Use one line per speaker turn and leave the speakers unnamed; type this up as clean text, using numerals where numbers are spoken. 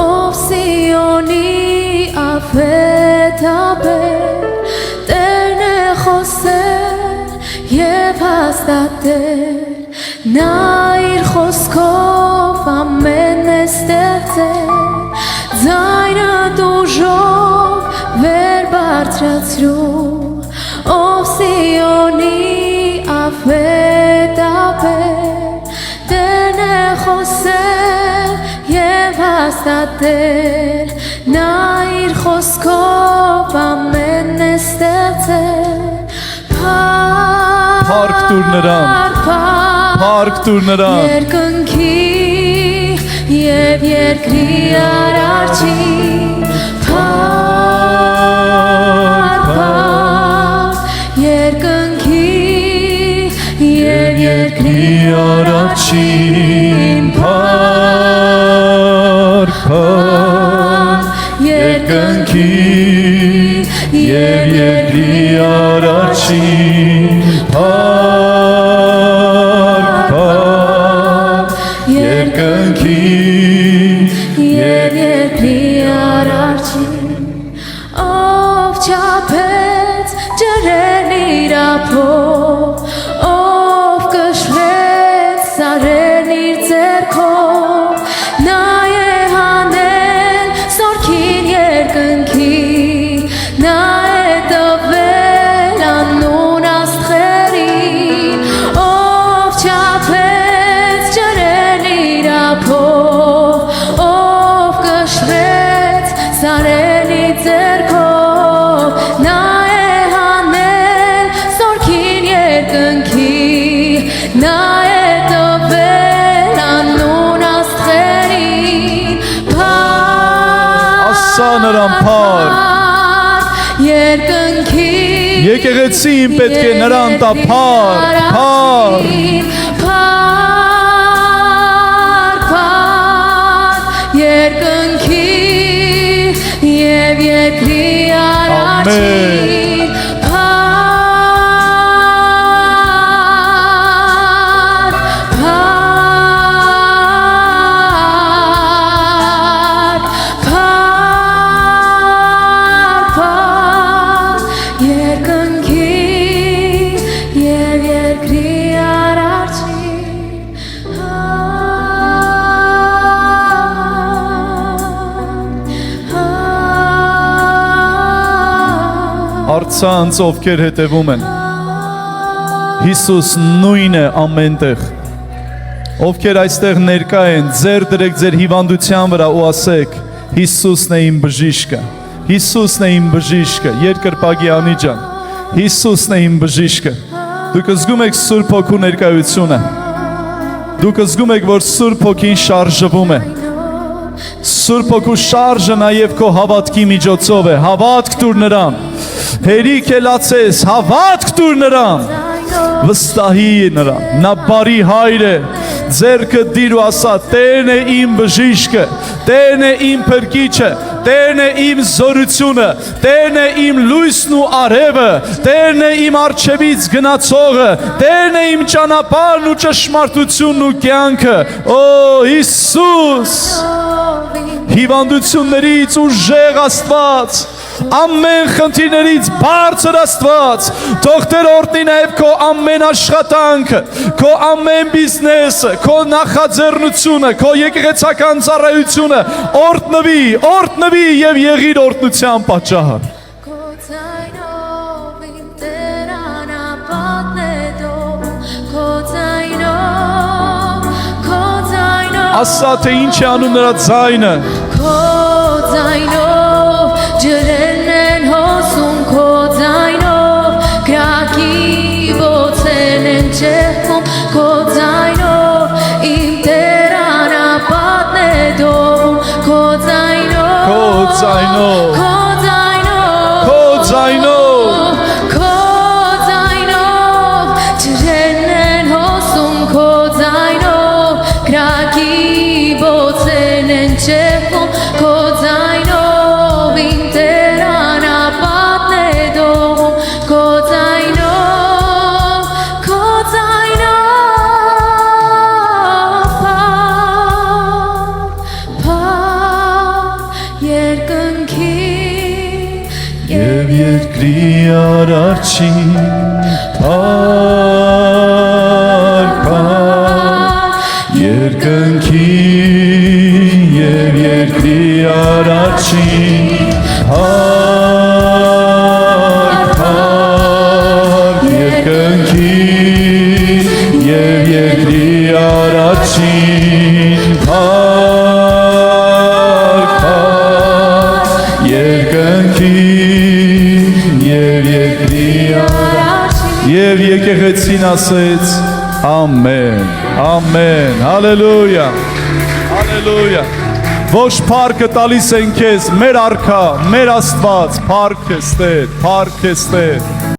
ով Սիոնի ափետաբեր Տերն է խոսել և հաստատել Նա իր խոսքով ամեն է ստեղծել Ձայնը տուժով վեր բարձրացրու ով Սիոնի ափետաբեր Տերն է խոսել և հաստատել Նա իր խոսքով ամեն է ստեղծել
Փառք տուր նրան Փառք տուր նրան
Երկնքի և երկրի արարչին Փառք Երկնքի և երկրի
արարչին Փառք Երկնքի և երկրի արարչին Փառք Երկնքի
և երկրի արարչին Ով չափեց ջրերն իր ափով Ով կշռեց սարերն իր ձեռքով Նա է հանել զորքին երկնքի Նա է տվել անուն աստղերին Ով չափեց ջրերն իր ափով Ով կշռեց սարերն իր ձեռքով Նա է հանել զորքին երկնքի Նա է տվել անուն աստղերին
Ասա նրան փառք
Երկնքի
Եկեղեցին պետք է նրան տա փառք
Երկնքի և երկրի արարչին Երկնքի և երկրի արարչին
Արցանց ովքեր հետևում են Հիսուս նույն է ամենտեղ Ովքեր այստեղ ներկա են ձեռ դրեք ձեր հիվանդության վրա ու ասեք Հիսուսն է իմ բժիշկը Հիսուսն է իմ բժիշկը Երկրպագի անիջան Հիսուսն է իմ բժիշկը Դուք զգում եք Սուրբ Հոգու ներկայությունը Դուք զգում եք որ Սուրբ Հոգին շարժվում է Սուրբ Հոգու շարժը նաև քո հավատքի միջոցով է Հավատք տուր նրան Հերիք ելացես հավատք տուր նրան Վստահի նրան Նա բարի հայր է Ձեռքը դիր ու ասա Տերն է իմ բժիշկը Տերն է իմ փրկիչը Տերն է իմ զորությունը Տերն է իմ լույսն ու արևը Տերն է իմ առջևից գնացողը Տերն է իմ ճանապարհն ու ճշմարտությունն ու կյանքը Օ Հիսուս Հիվանդություններից ուժեղ Աստված Ամեն խնդիրներից բարձր Աստված Թող Տեր օրհնի նաև քո ամեն աշխատանքը Քո ամեն բիզնեսը Քո նախաձեռնությունը Քո եկեղեցական ծառայությունը Օրհնվի և եղիր օրհնության պատճառ
Քո ձայնով իմ Տեր անապատն է դու Քո ձայնով
Ասա թե ինչ է անում նրա ձայնը
Քո ձայնով ջրերն են հոսում Քո ձայնով կրակի ոցերն են ճեղքում Քո ձայնով իմ Տեր անապատն է դու Քո ձայնով ջրերն են հոսում Քո ձայնով կրակի ոցերն են ճեղքում Քո ձայնով իմ Տեր անապատն է դու Քո ձայնով
երկրի արարչին երկնքի եւ երկրի արարչին երկնքի եւ երկրի արարչին երկնքի եւ երկրի Եվ եկեղեցին ասեց ամեն, ամեն, հալելույա, հալելույա, ոչ պարքը տալիս են քեզ, մեր արքա, մեր աստված, պարք ես Տեր,